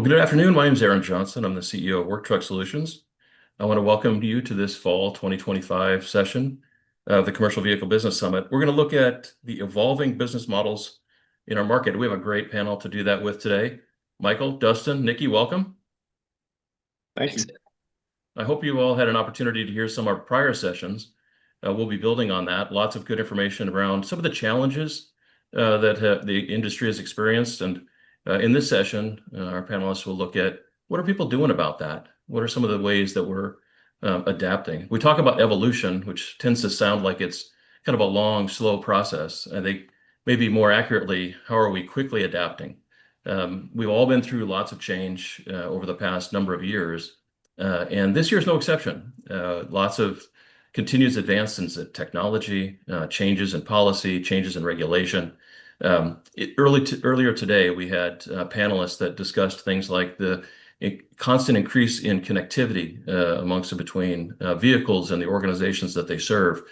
Well, good afternoon. My name is Aaron Johnson. I'm the CEO of Work Truck Solutions. I want to welcome you to this fall 2025 session of the Commercial Vehicle Business Summit. We're going to look at the evolving business models in our market. We have a great panel to do that with today. Michael, Dustin, Nikki, welcome. Thank you. I hope you all had an opportunity to hear some of our prior sessions. We'll be building on that. Lots of good information around some of the challenges that the industry has experienced. And in this session, our panelists will look at what are people doing about that? What are some of the ways that we're adapting? We talk about evolution, which tends to sound like it's kind of a long, slow process. I think maybe more accurately, how are we quickly adapting? We've all been through lots of change over the past number of years. And this year is no exception. Lots of continuous advances in technology, changes in policy, changes in regulation. Earlier today, we had panelists that discussed things like the constant increase in connectivity amongst and between vehicles and the organizations that they serve.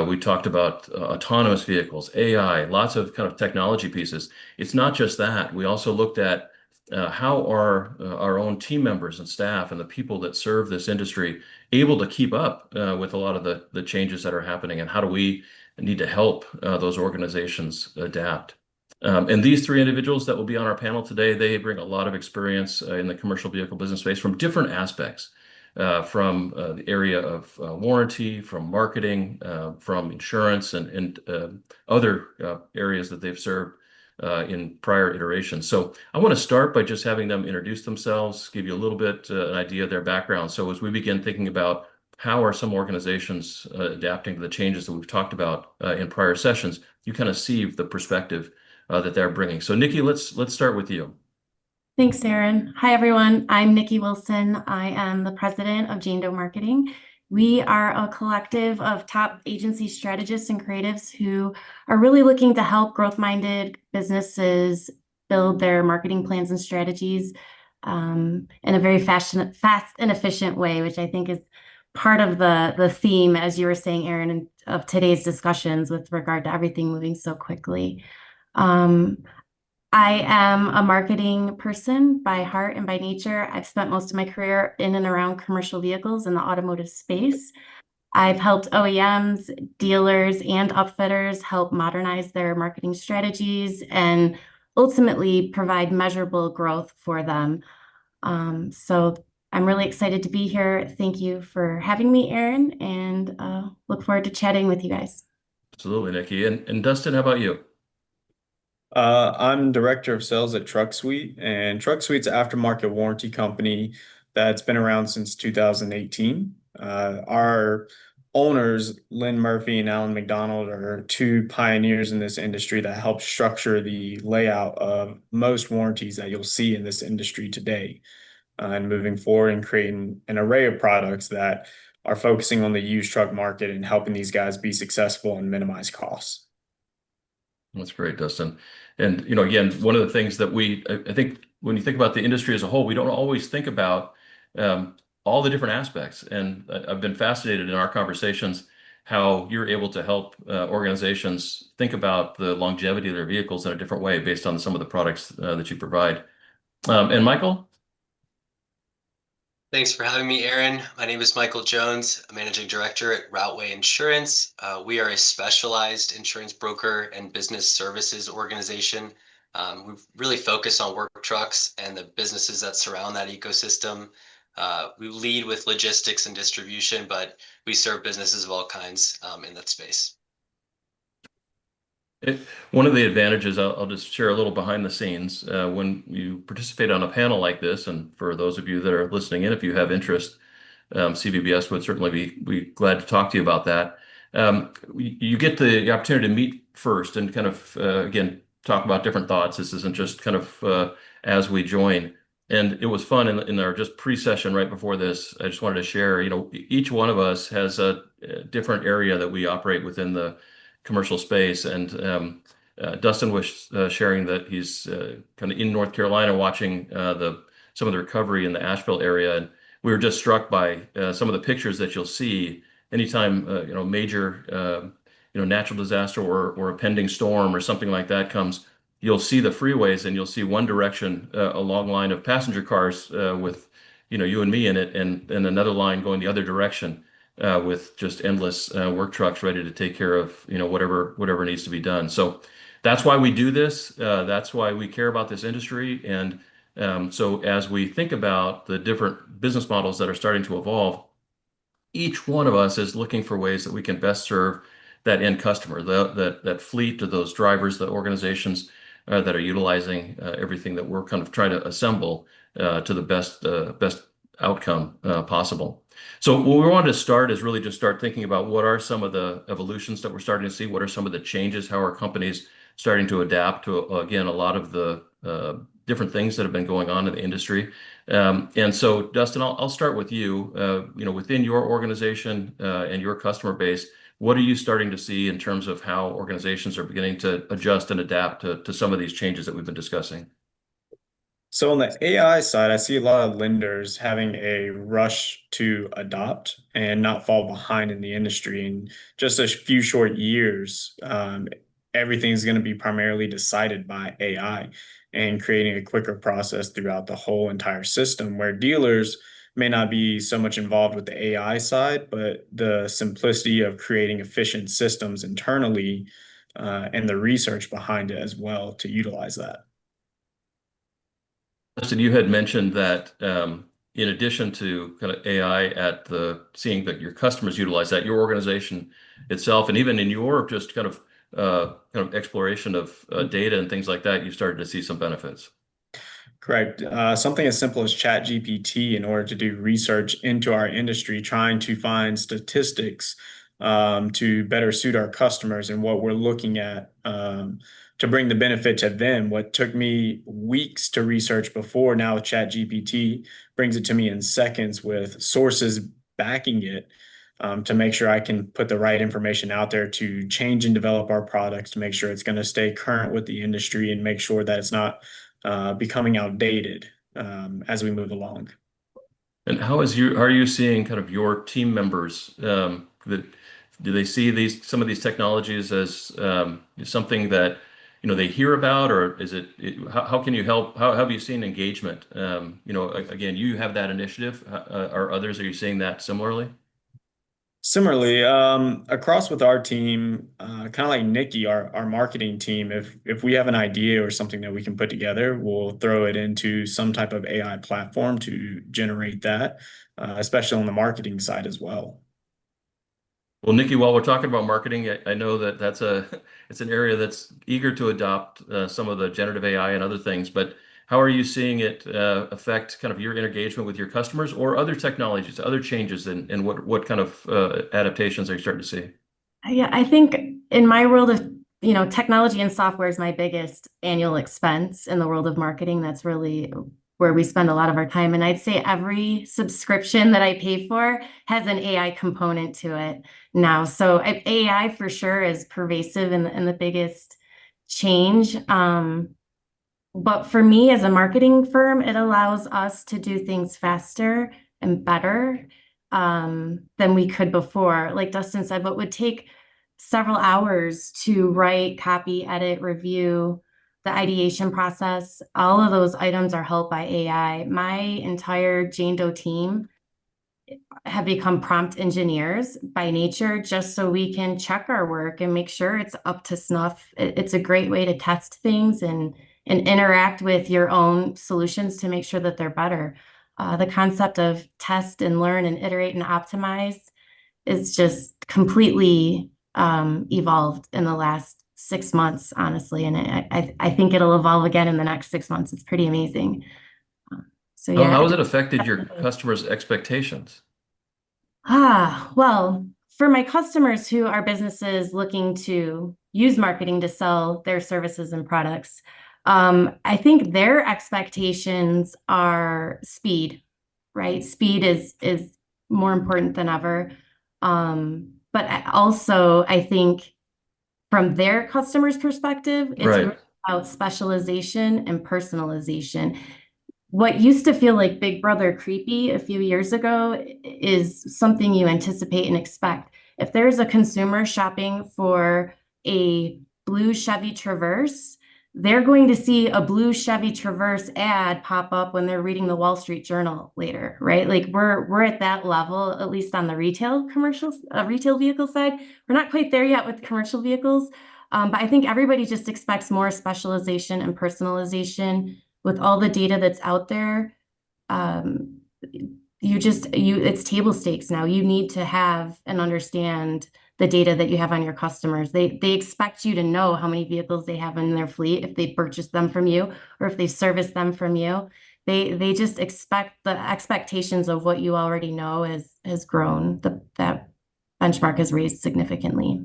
We talked about autonomous vehicles, AI, lots of kind of technology pieces. It's not just that. We also looked at how are our own team members and staff and the people that serve this industry able to keep up with a lot of the changes that are happening, and how do we need to help those organizations adapt? And these three individuals that will be on our panel today, they bring a lot of experience in the commercial vehicle business space from different aspects, from the area of warranty, from marketing, from insurance, and other areas that they've served in prior iterations. So I want to start by just having them introduce themselves, give you a little bit an idea of their background. So as we begin thinking about how are some organizations adapting to the changes that we've talked about in prior sessions, you kind of see the perspective that they're bringing. So Nikki, let's start with you. Thanks, Aaron. Hi, everyone. I'm Nikki Wilson. I am the president of Jane Doe Marketing. We are a collective of top agency strategists and creatives who are really looking to help growth-minded businesses build their marketing plans and strategies in a very fast and efficient way, which I think is part of the theme, as you were saying, Aaron, of today's discussions with regard to everything moving so quickly. I am a marketing person by heart and by nature. I've spent most of my career in and around commercial vehicles in the automotive space. I've helped OEMs, dealers, and upfitters help modernize their marketing strategies and ultimately provide measurable growth for them. So I'm really excited to be here. Thank you for having me, Aaron, and look forward to chatting with you guys. Absolutely, Nikki. And Dustin, how about you? I'm director of sales at Truck Suite, and Truck Suite's an aftermarket warranty company that's been around since 2018. Our owners, Lynn Murphy and Alan McDonald, are two pioneers in this industry that help structure the layout of most warranties that you'll see in this industry today, and moving forward and creating an array of products that are focusing on the used truck market and helping these guys be successful and minimize costs. That's great, Dustin. And, again, one of the things that I think when you think about the industry as a whole, we don't always think about all the different aspects. And I've been fascinated in our conversations how you're able to help organizations think about the longevity of their vehicles in a different way based on some of the products that you provide. And Michael? Thanks for having me, Aaron. My name is Michael Jones, Managing Director at Routeway Insurance. We are a specialized insurance broker and business services organization. We really focus on work trucks and the businesses that surround that ecosystem. We lead with logistics and distribution, but we serve businesses of all kinds in that space. One of the advantages, I'll just share a little behind the scenes, when you participate on a panel like this, and for those of you that are listening in, if you have interest, CVBS would certainly be glad to talk to you about that. You get the opportunity to meet first and kind of, again, talk about different thoughts. This isn't just kind of as we join. And it was fun in our just pre-session right before this. I just wanted to share, each one of us has a different area that we operate within the commercial space. And Dustin was sharing that he's kind of in North Carolina watching some of the recovery in the Asheville area. And we were just struck by some of the pictures that you'll see anytime major natural disaster or a pending storm or something like that comes. you'll see the freeways and you'll see one direction, a long line of passenger cars with, you and me in it, and another line going the other direction with just endless work trucks ready to take care of, whatever needs to be done. So that's why we do this. That's why we care about this industry. And so as we think about the different business models that are starting to evolve, each one of us is looking for ways that we can best serve that end customer, that fleet, to those drivers, the organizations that are utilizing everything that we're kind of trying to assemble to the best outcome possible. So what we wanted to start is really just start thinking about what are some of the evolutions that we're starting to see, what are some of the changes, how are companies starting to adapt to, again, a lot of the different things that have been going on in the industry. And so, Dustin, I'll start with you. Within your organization and your customer base, what are you starting to see in terms of how organizations are beginning to adjust and adapt to some of these changes that we've been discussing? So on the AI side, I see a lot of lenders having a rush to adopt and not fall behind in the industry. In just a few short years, everything's going to be primarily decided by AI and creating a quicker process throughout the whole entire system, where dealers may not be so much involved with the AI side, but the simplicity of creating efficient systems internally and the research behind it as well to utilize that. Justin, you had mentioned that in addition to kind of AI seeing that your customers utilize that, your organization itself, and even in your just kind of exploration of data and things like that, you started to see some benefits. Correct. Something as simple as ChatGPT in order to do research into our industry, trying to find statistics to better suit our customers and what we're looking at to bring the benefit to them. What took me weeks to research before, now with ChatGPT brings it to me in seconds with sources backing it to make sure I can put the right information out there to change and develop our products to make sure it's going to stay current with the industry and make sure that it's not becoming outdated as we move along. And how are you seeing kind of your team members that do they see some of these technologies as something that they hear about, or is how can you help? How have you seen engagement? Again, you have that initiative. Are others, are you seeing that similarly? Similarly, across with our team, kind of like Nikki, our marketing team, if we have an idea or something that we can put together, we'll throw it into some type of AI platform to generate that, especially on the marketing side as well. Well, Nikki, while we're talking about marketing, I know that it's an area that's eager to adopt some of the generative AI and other things, but how are you seeing it affect kind of your engagement with your customers or other technologies, other changes, and what kind of adaptations are you starting to see? Yeah, I think in my world of, technology and software is my biggest annual expense in the world of marketing. That's really where we spend a lot of our time. And I'd say every subscription that I pay for has an AI component to it now. So AI for sure is pervasive and the biggest change. But for me as a marketing firm, it allows us to do things faster and better than we could before. Like Dustin said, what would take several hours to write, copy, edit, review, the ideation process, all of those items are helped by AI. My entire Jane Doe team have become prompt engineers by nature, just so we can check our work and make sure it's up to snuff. It's a great way to test things and interact with your own solutions to make sure that they're better. The concept of test and learn and iterate and optimize is just completely evolved in the last 6 months, honestly. And I think it'll evolve again in the next 6 months. It's pretty amazing. So yeah. How has it affected your customers' expectations? Well, for my customers who are businesses looking to use marketing to sell their services and products, I think their expectations are speed, right? Speed is more important than ever. But I think from their customer's perspective, it's Right. really about specialization and personalization. What used to feel like Big Brother creepy a few years ago is something you anticipate and expect. If there's a consumer shopping for a blue Chevy Traverse, they're going to see a blue Chevy Traverse ad pop up when they're reading the Wall Street Journal later, right? Like we're at that level, at least on the retail vehicle side. We're not quite there yet with commercial vehicles, but I think everybody just expects more specialization and personalization with all the data that's out there. It's table stakes now. You need to have and understand the data that you have on your customers. They expect you to know how many vehicles they have in their fleet if they purchase them from you or if they service them from you. They just expect the expectations of what you already know has grown. That benchmark has raised significantly.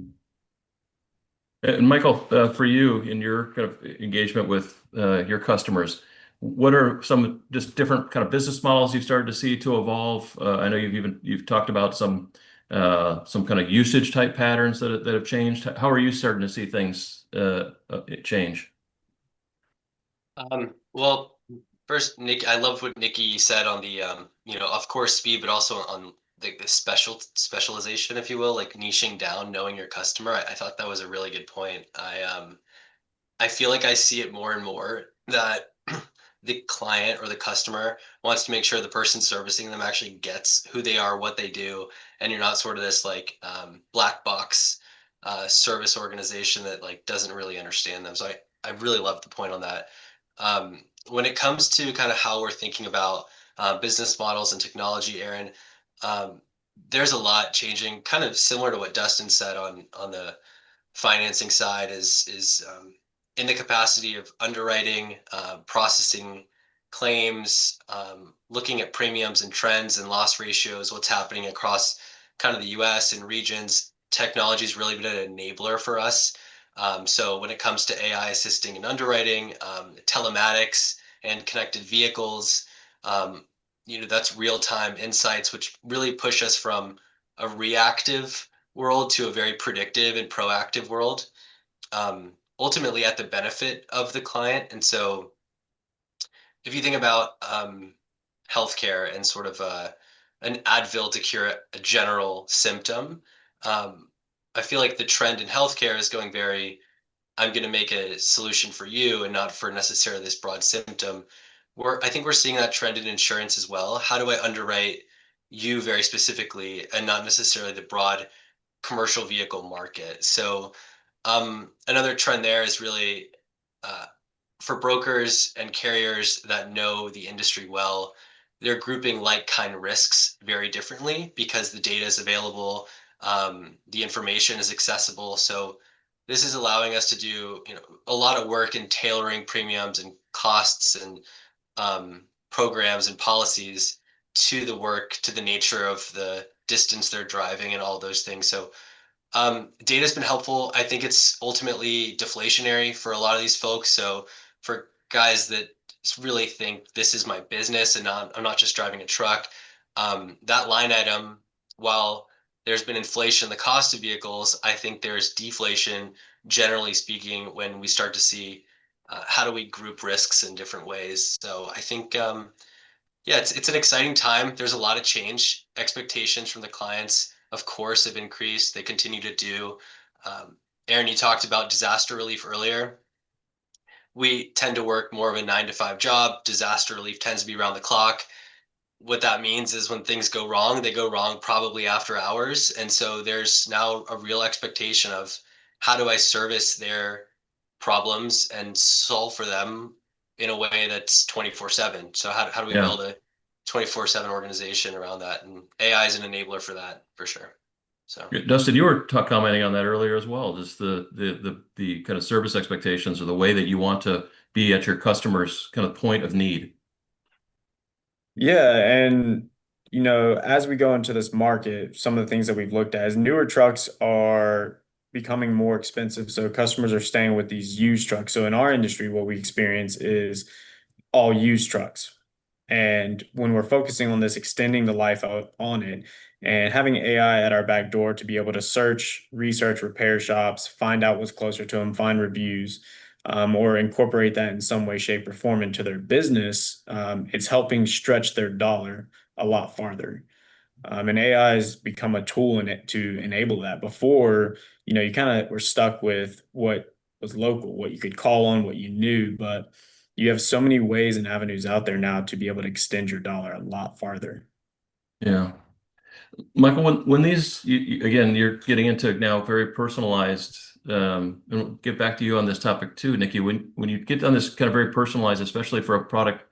And Michael, for you in your kind of engagement with your customers, what are some just different kind of business models you've started to see to evolve? I know you've talked about some kind of usage type patterns that have changed. How are you starting to see things change? Well, first, Nick, I love what Nikki said on the, of course, speed, but also on the specialization, if you will, like niching down, knowing your customer. I thought that was a really good point. I feel like I see it more and more that the client or the customer wants to make sure the person servicing them actually gets who they are, what they do, and you're not sort of this like black box service organization that like doesn't really understand them. So I really love the point on that. When it comes to kind of how we're thinking about business models and technology, Aaron, um, there's a lot changing, kind of similar to what Dustin said on the financing side is in the capacity of underwriting, processing claims, looking at premiums and trends and loss ratios, what's happening across kind of the US and regions. Technology has really been an enabler for us. So when it comes to AI assisting in underwriting, telematics and connected vehicles, that's real-time insights, which really push us from a reactive world to a very predictive and proactive world, ultimately at the benefit of the client. And so if you think about healthcare and sort of an Advil to cure a general symptom, I feel like the trend in healthcare is going very, I'm going to make a solution for you and not for necessarily this broad symptom. I think we're seeing that trend in insurance as well. How do I underwrite you very specifically and not necessarily the broad commercial vehicle market? So another trend there is really uh, for brokers and carriers that know the industry well, they're grouping like kind risks very differently because the data is available, the information is accessible. So this is allowing us to do a lot of work in tailoring premiums and costs and programs and policies to the work, to the nature of the distance they're driving and all those things. So data has been helpful. I think it's ultimately deflationary for a lot of these folks. So for guys that really think this is my business and I'm not just driving a truck, that line item, while there's been inflation in the cost of vehicles, I think there's deflation, generally speaking, when we start to see how do we group risks in different ways. So I think yeah, it's an exciting time. There's a lot of change. Expectations from the clients, of course, have increased. They continue to do. Aaron, you talked about disaster relief earlier. We tend to work more of a 9 to 5 job. Disaster relief tends to be around the clock. What that means is when things go wrong, they go wrong probably after hours. And so there's now a real expectation of how do I service their problems and solve for them in a way that's 24/7. So how do we Yeah. build a 24/7 organization around that? And AI is an enabler for that for sure. So Dustin, you were commenting on that earlier as well. Just the kind of service expectations or the way that you want to be at your customer's kind of point of need. Yeah, and as we go into this market, some of the things that we've looked at is newer trucks are becoming more expensive. So customers are staying with these used trucks. So in our industry, what we experience is all used trucks. And when we're focusing on this, extending the life out on it and having AI at our back door to be able to search, research repair shops, find out what's closer to them, find reviews, or incorporate that in some way, shape, or form into their business, it's helping stretch their dollar a lot farther. And AI has become a tool in it to enable that. Before, you kind of were stuck with what was local, what you could call on, what you knew, but you have so many ways and avenues out there now to be able to extend your dollar a lot farther. Yeah. Michael, when these again, you're getting into now very personalized, and we'll get back to you on this topic too, Nikki. When you get on this kind of very personalized, especially for a product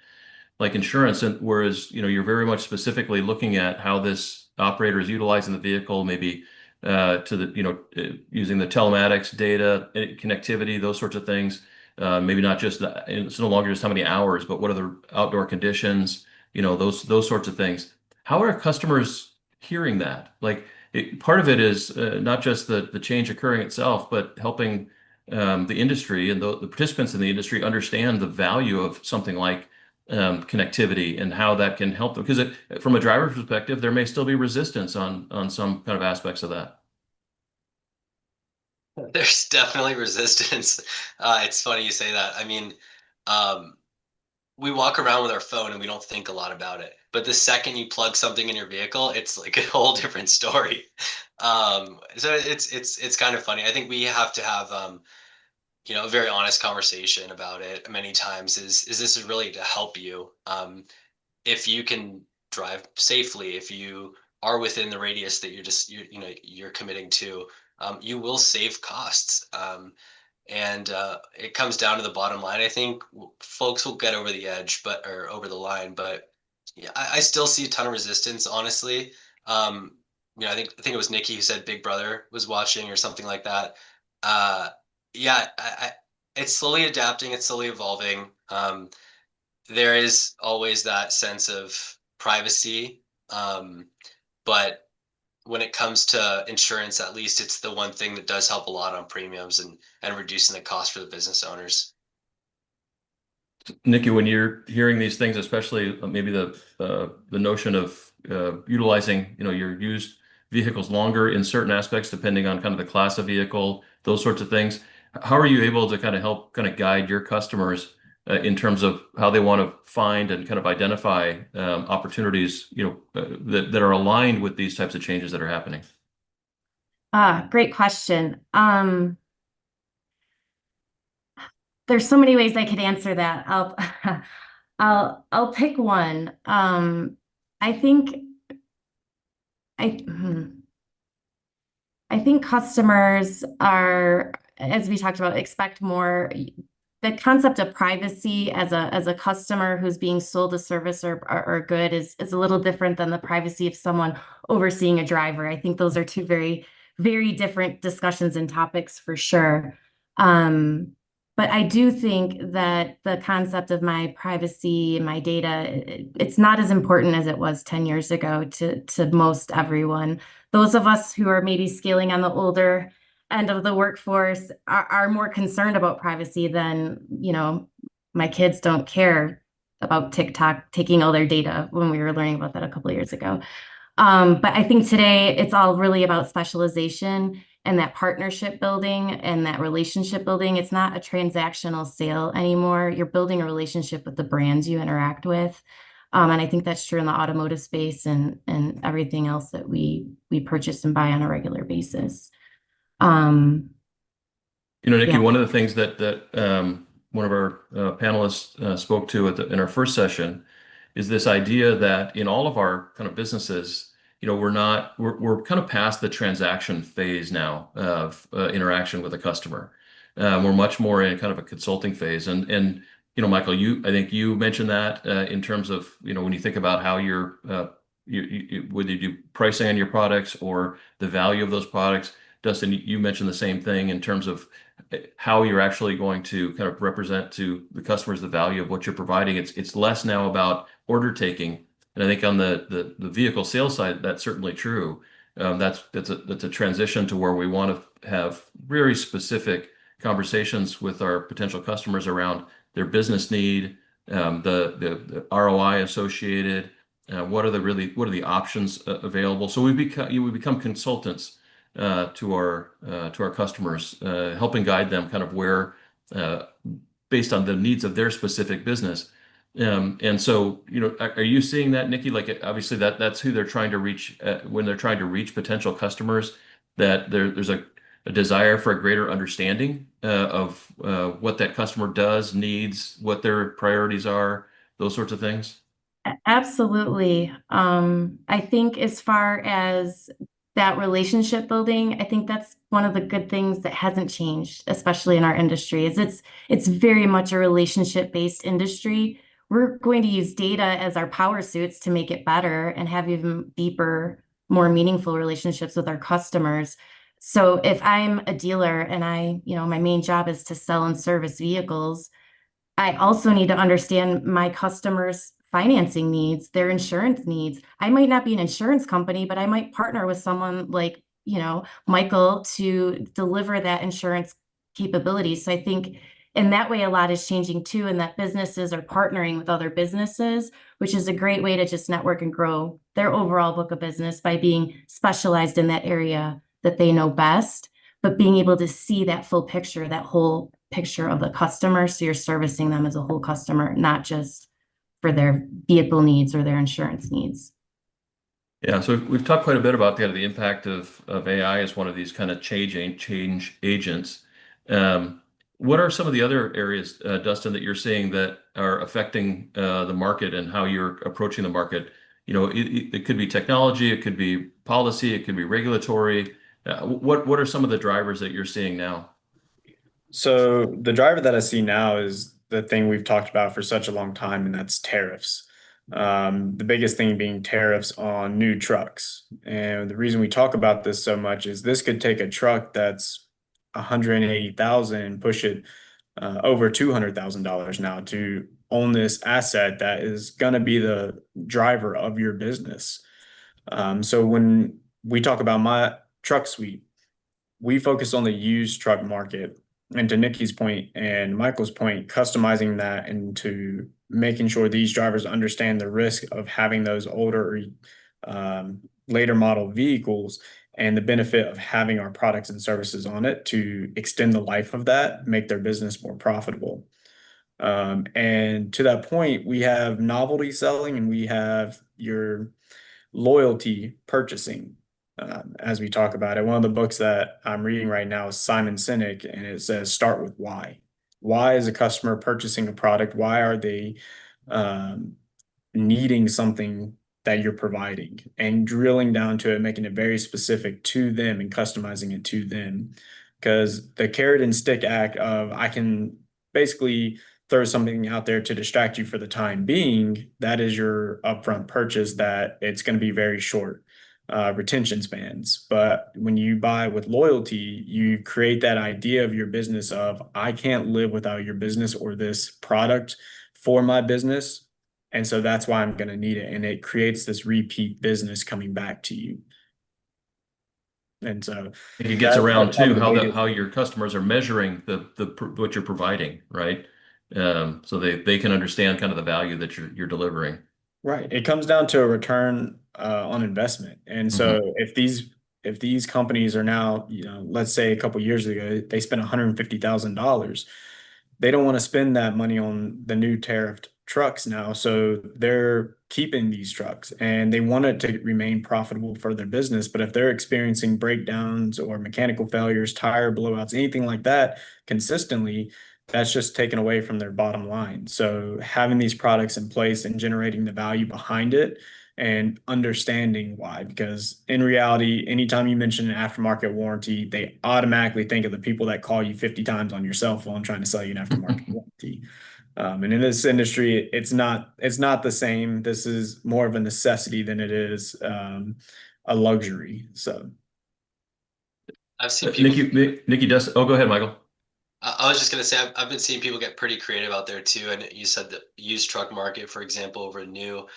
like insurance, and whereas you're very much specifically looking at how this operator is utilizing the vehicle, maybe to the using the telematics data, connectivity, those sorts of things. Maybe not just it's no longer just how many hours, but what are the outdoor conditions, those sorts of things. How are customers hearing that? Like part of it is not just the change occurring itself, but helping the industry and the participants in the industry understand the value of something like connectivity and how that can help them. Because from a driver's perspective, there may still be resistance on some kind of aspects of that. There's definitely resistance. It's funny you say that. I mean, we walk around with our phone and we don't think a lot about it. But the second you plug something in your vehicle, it's like a whole different story. So it's kind of funny. I think we have to have a very honest conversation about it many times. Is this is really to help you? If you can drive safely, if you are within the radius that you're committing to, you will save costs. And it comes down to the bottom line. I think folks will get over the edge, or over the line, but yeah, I still see a ton of resistance, honestly. I think it was Nikki who said Big Brother was watching or something like that. Uh, yeah, it's slowly adapting, it's slowly evolving. There is always that sense of privacy, but when it comes to insurance, at least it's the one thing that does help a lot on premiums and reducing the cost for the business owners. Nikki, when you're hearing these things, especially maybe the notion of utilizing your used vehicles longer in certain aspects, depending on kind of the class of vehicle, those sorts of things, how are you able to kind of help kind of guide your customers in terms of how they want to find and kind of identify opportunities that are aligned with these types of changes that are happening? Great question. There's so many ways I could answer that. I'll pick one. I think I hmm, I think customers are, as we talked about, expect more. The concept of privacy as a customer who's being sold a service or good is a little different than the privacy of someone overseeing a driver. I think those are two very, very different discussions and topics for sure. But I do think that the concept of my privacy and my data, it's not as important as it was 10 years ago to most everyone. Those of us who are maybe scaling on the older end of the workforce are more concerned about privacy than, my kids don't care about TikTok taking all their data when we were learning about that a couple of years ago. But I think today it's all really about specialization and that partnership building and that relationship building. It's not a transactional sale anymore. You're building a relationship with the brands you interact with. And I think that's true in the automotive space and everything else that we purchase and buy on a regular basis. Nikki, Yeah. one of the things that one of our panelists spoke to in our first session is this idea that in all of our kind of businesses, we're kind of past the transaction phase now of interaction with a customer. We're much more in kind of a consulting phase. And Michael, I think you mentioned that in terms of when you think about how you're whether you do pricing on your products or the value of those products. Dustin, you mentioned the same thing in terms of how you're actually going to kind of represent to the customers the value of what you're providing. It's less now about order taking, and I think on the vehicle sales side, that's certainly true. That's a transition to where we want to have very specific conversations with our potential customers around their business need, the ROI associated, what are the options available. So we become consultants to our customers, helping guide them kind of where based on the needs of their specific business. And so, are you seeing that, Nikki? Like, obviously, that's who they're trying to reach when they're trying to reach potential customers. That there's a a desire for a greater understanding of what that customer does, needs, what their priorities are, those sorts of things? Absolutely. I think as far as that relationship building, I think that's one of the good things that hasn't changed, especially in our industry, is it's very much a relationship-based industry. We're going to use data as our power suits to make it better and have even deeper, more meaningful relationships with our customers. So if I'm a dealer and my main job is to sell and service vehicles, I also need to understand my customers' financing needs, their insurance needs. I might not be an insurance company, but I might partner with someone like, Michael to deliver that insurance capability. So I think in that way, a lot is changing too, and that businesses are partnering with other businesses, which is a great way to just network and grow their overall book of business by being specialized in that area that they know best, but being able to see that full picture, that whole picture of the customer. So you're servicing them as a whole customer, not just for their vehicle needs or their insurance needs. Yeah, so we've talked quite a bit about the impact of AI as one of these kind of change agents. What are some of the other areas, Dustin, that you're seeing that are affecting the market and how you're approaching the market? It could be technology, it could be policy, it could be regulatory. What are some of the drivers that you're seeing now? So the driver that I see now is the thing we've talked about for such a long time, and that's tariffs. The biggest thing being tariffs on new trucks. And the reason we talk about this so much is this could take a truck that's 180,000 and push it over $200,000 now to own this asset that is going to be the driver of your business. So when we talk about my truck suite, we focus on the used truck market. And to Nikki's point and Michael's point, customizing that into making sure these drivers understand the risk of having those older later model vehicles and the benefit of having our products and services on it to extend the life of that, make their business more profitable. And to that point, we have novelty selling and we have your loyalty purchasing. As we talk about it, one of the books that I'm reading right now is Simon Sinek, and it says start with why. Why is a customer purchasing a product? Why are they um, needing something that you're providing? And drilling down to it, making it very specific to them and customizing it to them. Because the carrot and stick act of I can basically throw something out there to distract you for the time being, that is your upfront purchase that it's going to be very short retention spans. But when you buy with loyalty, you create that idea of your business of I can't live without your business or this product for my business. And so that's why I'm going to need it. And it creates this repeat business coming back to you. And so It gets around that's too probably the biggest. how your customers are measuring what you're providing, right? So they can understand kind of the value that you're delivering. Right. It comes down to a return on investment. And Hmm. so if these companies are now, let's say a couple years ago, they spent $150,000, they don't want to spend that money on the new tariffed trucks now. So they're keeping these trucks and they want it to remain profitable for their business. But if they're experiencing breakdowns or mechanical failures, tire blowouts, anything like that consistently, that's just taken away from their bottom line. So having these products in place and generating the value behind it and understanding why, because in reality, anytime you mention an aftermarket warranty, they automatically think of the people that call you 50 times on your cell phone trying to sell you an aftermarket warranty. And in this industry, it's not the same. This is more of a necessity than it is a luxury. So I've seen people. Nikki does. Oh, go ahead, Michael. I was just gonna say I've been seeing people get pretty creative out there too. And you said the used truck market, for example, over new.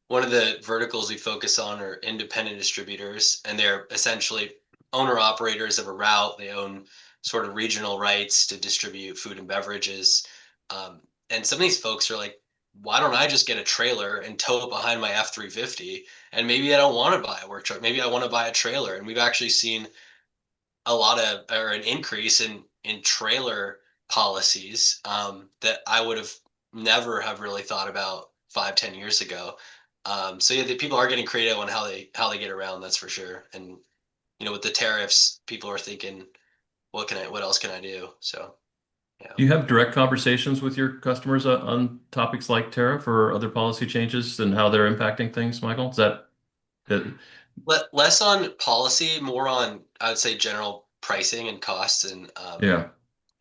One of the verticals we focus on are independent distributors, and they're essentially owner operators of a route. They own sort of regional rights to distribute food and beverages. And some of these folks are like, why don't I just get a trailer and tow it behind my F-350? And maybe I don't want to buy a work truck. Maybe I want to buy a trailer. And we've actually seen a lot of or an increase in trailer policies that I would have never have really thought about 5, 10 years ago. So yeah, the people are getting creative on how they get around. That's for sure. And with the tariffs, people are thinking what else can I do? So, yeah. Do you have direct conversations with your customers on topics like tariff or other policy changes and how they're impacting things, Michael? Is that Less on policy, more on, I would say, general pricing and costs, yeah.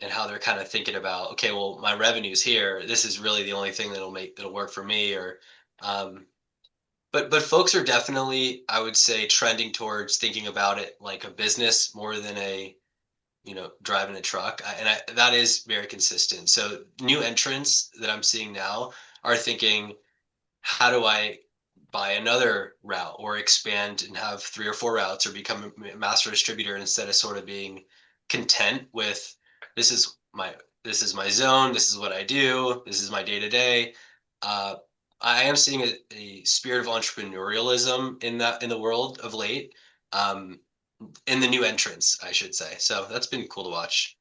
and how they're kind of thinking about, okay, well, my revenue's here. This is really the only thing that'll work for me. Or, but folks are definitely, I would say, trending towards thinking about it like a business more than driving a truck. That is very consistent. So new entrants that I'm seeing now are thinking, how do I buy another route or expand and have 3 or 4 routes or become a master distributor instead of sort of being content with this is my this is my zone, this is what I do, this is my day to day. I am seeing a spirit of entrepreneurialism in the world of late, um, in the new entrants, I should say. So that's been cool to watch.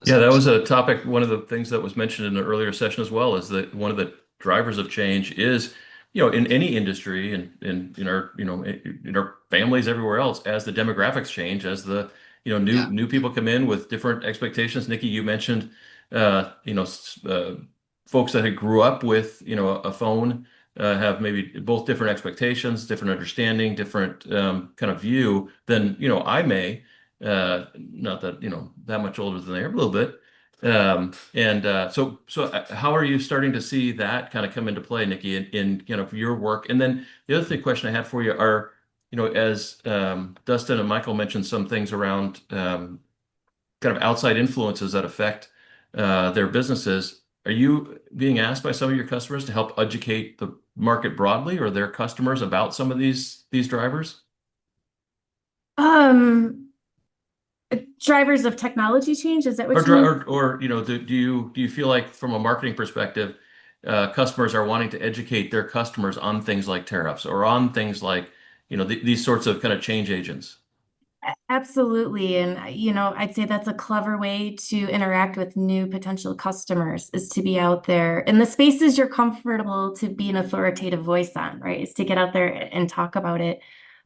Those Yeah, that folks. was a topic. One of the things that was mentioned in an earlier session as well is that one of the drivers of change is, in any industry and in our, in our families everywhere else, as the demographics change, as the, Yeah, new people come in with different expectations. Nikki, you mentioned, folks that had grew up with, a phone, have maybe both different expectations, different understanding, different kind of view than, I may. Not that, that much older than they are, a little bit. So how are you starting to see that kind of come into play, Nikki, in your work? And then the other question I had for you are, as Dustin and Michael mentioned some things around kind of outside influences that affect their businesses. Are you being asked by some of your customers to help educate the market broadly or their customers about some of these drivers? Um, Drivers of technology change, is that what Or, you mean? do you feel like from a marketing perspective, customers are wanting to educate their customers on things like tariffs or on things like, these sorts of kind of change agents? Absolutely. And, I'd say that's a clever way to interact with new potential customers is to be out there in the spaces you're comfortable to be an authoritative voice on, right? Is to get out there and talk about it.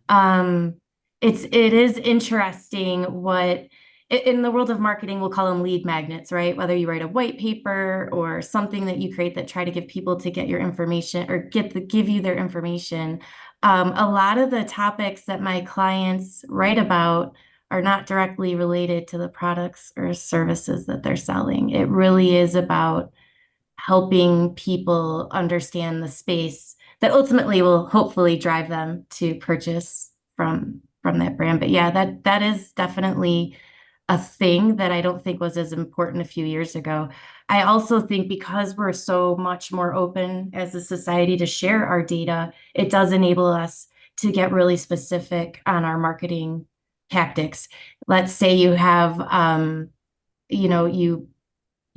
Um, it is interesting what in the world of marketing, we'll call them lead magnets, right? Whether you write a white paper or something that you create that try to give people to get your information or give you their information. A lot of the topics that my clients write about are not directly related to the products or services that they're selling. It really is about helping people understand the space that ultimately will hopefully drive them to purchase from that brand. But yeah, that is definitely a thing that I don't think was as important a few years ago. I also think because we're so much more open as a society to share our data, it does enable us to get really specific on our marketing tactics. Let's say you have, you know, you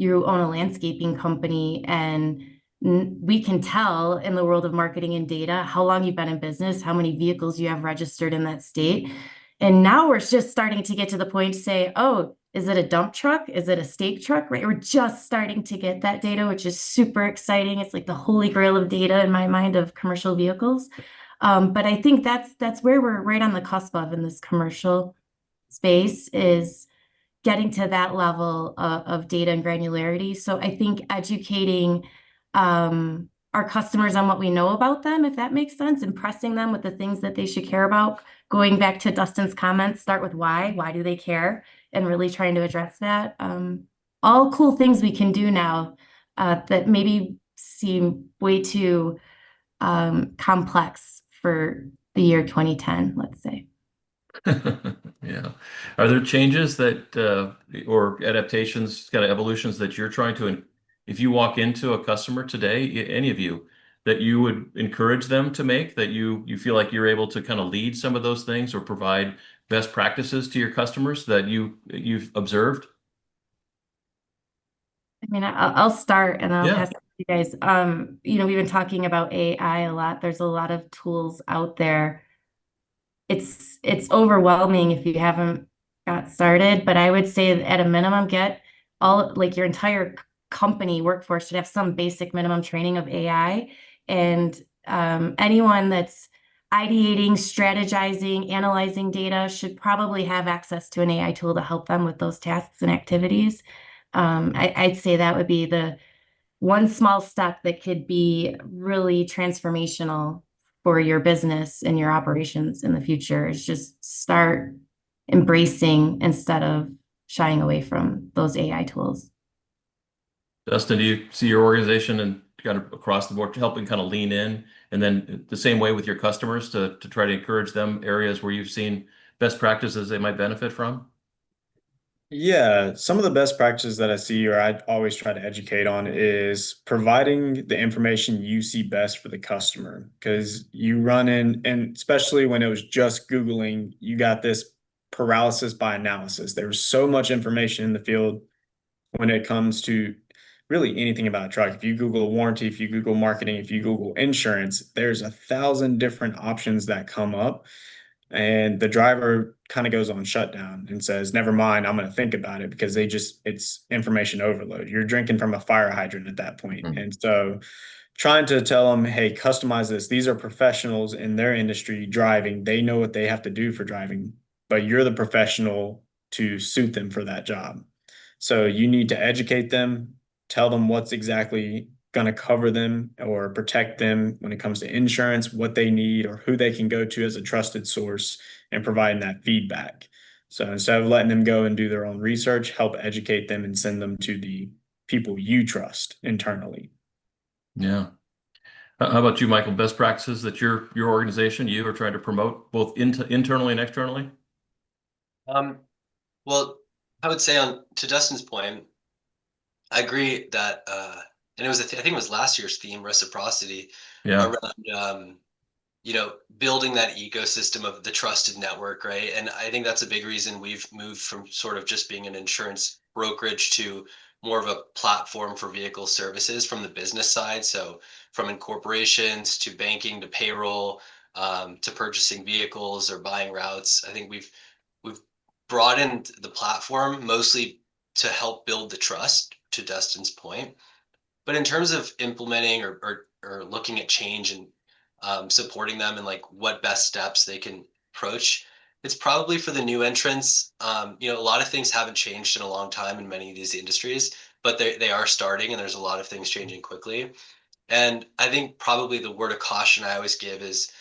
own a landscaping company and we can tell in the world of marketing and data how long you've been in business, how many vehicles you have registered in that state. And now we're just starting to get to the point to say, oh, is it a dump truck? Is it a stake truck? Right? We're just starting to get that data, which is super exciting. It's like the holy grail of data in my mind of commercial vehicles. But I think that's where we're right on the cusp of in this commercial space is getting to that level of data and granularity. So I think educating our customers on what we know about them, if that makes sense, impressing them with the things that they should care about. Going back to Dustin's comments, start with why. Why do they care? And really trying to address that. All cool things we can do now that maybe seem way too complex for the year 2010, let's say. Yeah. Are there changes that or adaptations, kind of evolutions that you're trying to, if you walk into a customer today, any of you, that you would encourage them to make, that you feel like you're able to kind of lead some of those things or provide best practices to your customers that you've observed? I mean, I'll start and I'll Yeah. pass it to you guys. We've been talking about AI a lot. There's a lot of tools out there. It's overwhelming if you haven't got started, but I would say at a minimum, get all like your entire company workforce should have some basic minimum training of AI. And anyone that's ideating, strategizing, analyzing data should probably have access to an AI tool to help them with those tasks and activities. I'd say that would be the one small step that could be really transformational for your business and your operations in the future, is just start embracing instead of shying away from those AI tools. Dustin, do you see your organization and kind of across the board helping kind of lean in, and then the same way with your customers to try to encourage them areas where you've seen best practices they might benefit from? Yeah, some of the best practices that I see or I always try to educate on is providing the information you see best for the customer. Because you run in, and especially when it was just Googling, you got this paralysis by analysis. There was so much information in the field when it comes to really anything about a truck. If you Google warranty, if you Google marketing, if you Google insurance, there's 1,000 different options that come up. And the driver kind of goes on shutdown and says, never mind, I'm going to think about it, because it's information overload. You're drinking from a fire hydrant at that point. Mhm. And so trying to tell them, hey, customize this. These are professionals in their industry driving. They know what they have to do for driving, but you're the professional to suit them for that job. So you need to educate them, tell them what's exactly going to cover them or protect them when it comes to insurance, what they need, or who they can go to as a trusted source, and providing that feedback. So instead of letting them go and do their own research, help educate them and send them to the people you trust internally. Yeah. How about you, Michael? Best practices that your organization, you are trying to promote both internally and externally? Um, well, I would say on to Dustin's point, I agree that, and it was, I think it was last year's theme, reciprocity, Yeah. around, building that ecosystem of the trusted network, right? And I think that's a big reason we've moved from sort of just being an insurance brokerage to more of a platform for vehicle services from the business side. So from incorporations to banking to payroll, to purchasing vehicles or buying routes. I think we've broadened the platform mostly to help build the trust, to Dustin's point. But in terms of implementing or looking at change and, supporting them and like what best steps they can approach, it's probably for the new entrants. A lot of things haven't changed in a long time in many of these industries, but they are starting, and there's a lot of things changing quickly. And I think probably the word of caution I always give is,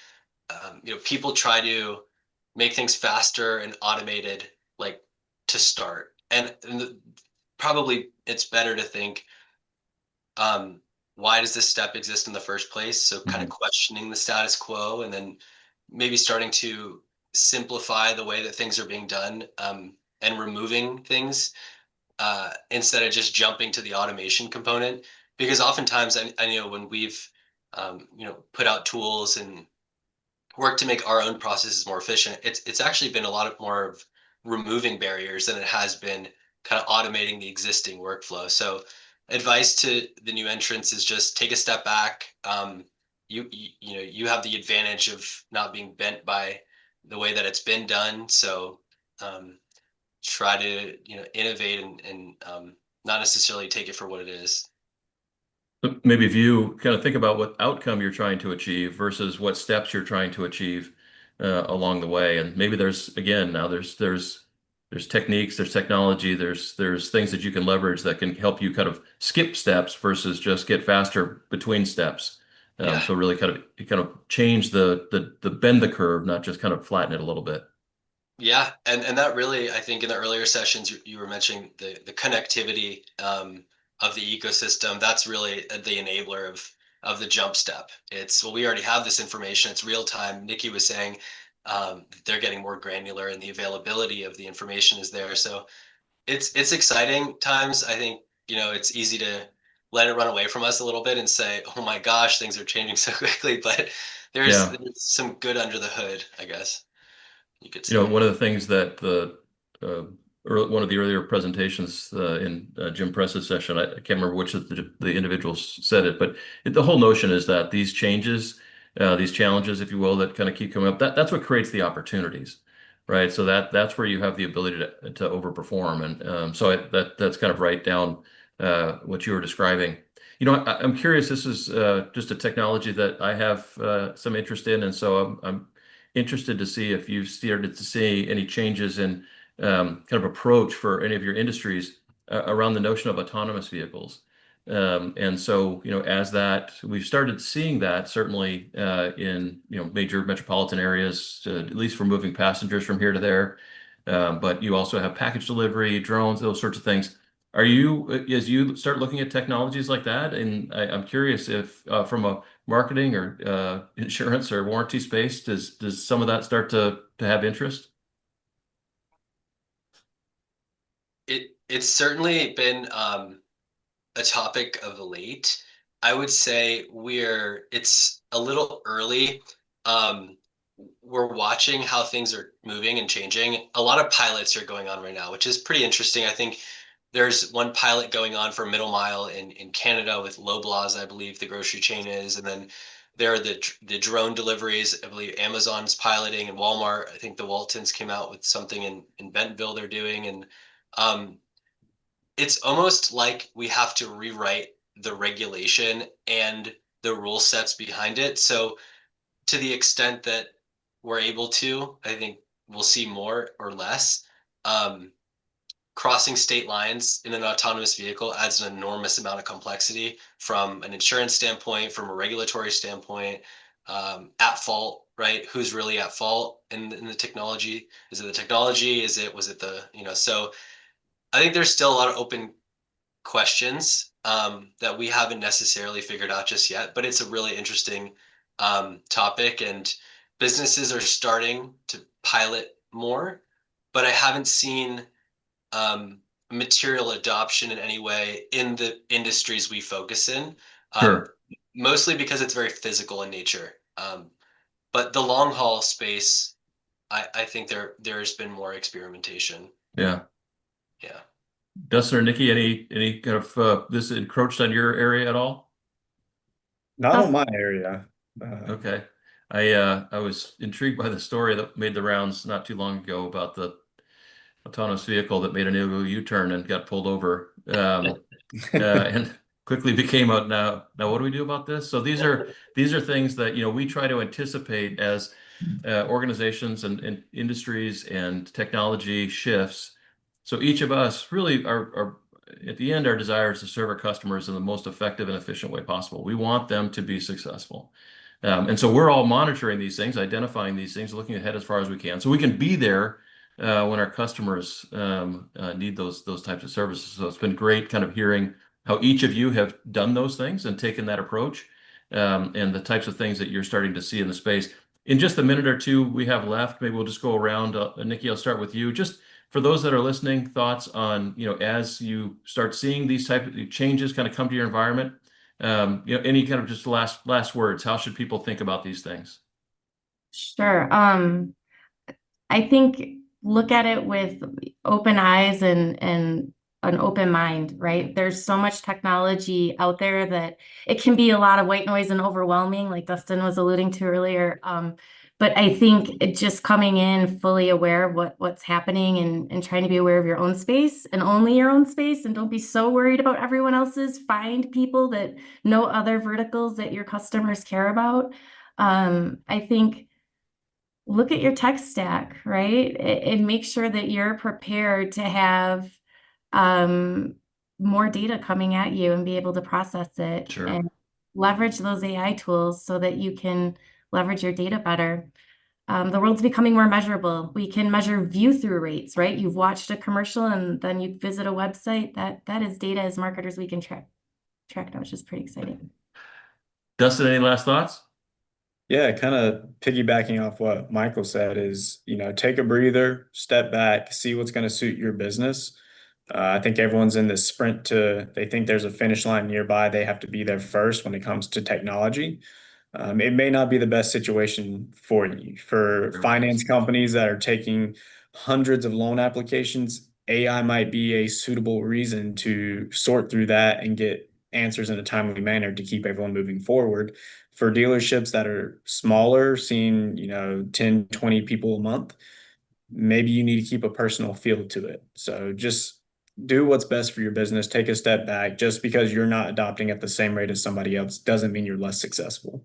people try to make things faster and automated, like, to start. And probably it's better to think, um, why does this step exist in the first place? So kind of Mhm. questioning the status quo, and then maybe starting to simplify the way that things are being done, and removing things, instead of just jumping to the automation component. Because oftentimes I know when we've, put out tools and work to make our own processes more efficient, it's actually been a lot of more of removing barriers than it has been kind of automating the existing workflow. So advice to the new entrants is just take a step back. You have the advantage of not being bent by the way that it's been done. So, um, try to, innovate and not necessarily take it for what it is. Maybe if you kind of think about what outcome you're trying to achieve versus what steps you're trying to achieve along the way, and maybe there's again now there's techniques, there's technology, there's things that you can leverage that can help you kind of skip steps versus just get faster between steps. Yeah. So really kind of change the bend the curve, not just kind of flatten it a little bit. Yeah, and that really, I think in the earlier sessions you were mentioning the connectivity, of the ecosystem. That's really the enabler of the jump step. It's, well, we already have this information. It's real time. Nikki was saying, they're getting more granular, and the availability of the information is there. So it's exciting times. I think, it's easy to let it run away from us a little bit and say, oh my gosh, things are changing so quickly. But Yeah. there's some good under the hood, I guess you could You know, say. one of the things that uh, one of the earlier presentations in Jim Press's session, I can't remember which of the individuals said it, but the whole notion is that these changes, these challenges, if you will, that kind of keep coming up, that's what creates the opportunities, right? So that's where you have the ability to overperform, and so that's kind of right down what you were describing. I'm curious. This is just a technology that I have some interest in, and so I'm interested to see if you've started to see any changes in kind of approach for any of your industries around the notion of autonomous vehicles. And so, as that we've started seeing that certainly in major metropolitan areas, at least for moving passengers from here to there. But you also have package delivery, drones, those sorts of things. As you start looking at technologies like that, and I'm curious if from a marketing or insurance or warranty space, does some of that start to have interest? It's certainly been a topic of late. I would say it's a little early. Um, we're watching how things are moving and changing. A lot of pilots are going on right now, which is pretty interesting. I think there's one pilot going on for middle mile in Canada with Loblaws, I believe the grocery chain is, and then there are the drone deliveries. I believe Amazon's piloting and Walmart. I think the Waltons came out with something in Bentonville they're doing, and um, it's almost like we have to rewrite the regulation and the rule sets behind it. So to the extent that we're able to, I think we'll see more or less. Um, Crossing state lines in an autonomous vehicle adds an enormous amount of complexity from an insurance standpoint, from a regulatory standpoint, at fault, right? Who's really at fault in the technology? Is it the technology? Was it so I think there's still a lot of open questions that we haven't necessarily figured out just yet, but it's a really interesting topic, and businesses are starting to pilot more, but I haven't seen material adoption in any way in the industries we focus in, um, Sure. mostly because it's very physical in nature. But the long haul space, I think there's been more experimentation. Yeah. Yeah. Dustin or Nikki, any kind of this encroached on your area at all? Not on That's my area. Okay. I was intrigued by the story that made the rounds not too long ago about the autonomous vehicle that made an illegal U-turn and got pulled over. And quickly became a now what do we do about this? So these are things that we try to anticipate as organizations and industries and technology shifts. So each of us really are at the end, our desire is to serve our customers in the most effective and efficient way possible. We want them to be successful. And so we're all monitoring these things, identifying these things, looking ahead as far as we can, so we can be there when our customers need those types of services. So it's been great kind of hearing how each of you have done those things and taken that approach, and the types of things that you're starting to see in the space. In just a minute or two we have left, maybe we'll just go around. Nikki, I'll start with you. Just for those that are listening, thoughts on, as you start seeing these type of changes kind of come to your environment, any kind of just last words. How should people think about these things? sure. I think look at it with open eyes and an open mind, right? There's so much technology out there that it can be a lot of white noise and overwhelming, like Dustin was alluding to earlier. But I think it just coming in fully aware of what's happening and trying to be aware of your own space and only your own space, and don't be so worried about everyone else's. Find people that know other verticals that your customers care about. I think look at your tech stack, right? And make sure that you're prepared to have more data coming at you and be able to process it Sure. and leverage those AI tools so that you can leverage your data better. The world's becoming more measurable. We can measure view through rates, right? You've watched a commercial and then you visit a website. That is data as marketers we can track now, which is pretty exciting. Dustin, any last thoughts? Yeah, kind of piggybacking off what Michael said is, take a breather, step back, see what's going to suit your business. I think everyone's in this sprint they think there's a finish line nearby. They have to be there first when it comes to technology. It may not be the best situation for you. For Sure. finance companies that are taking hundreds of loan applications, AI might be a suitable reason to sort through that and get answers in a timely manner to keep everyone moving forward. For dealerships that are smaller, seeing, 10, 20 people a month, maybe you need to keep a personal feel to it. So just do what's best for your business. Take a step back. Just because you're not adopting at the same rate as somebody else doesn't mean you're less successful.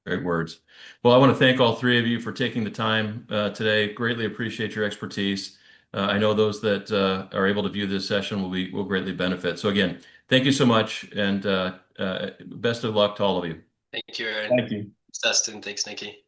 Great words. Well, I want to thank all three of you for taking the time today. Greatly appreciate your expertise. I know those that are able to view this session will greatly benefit. So again, thank you so much, and best of luck to all of you. Thank you, Aaron. Thank you. Dustin. Thanks, Nikki.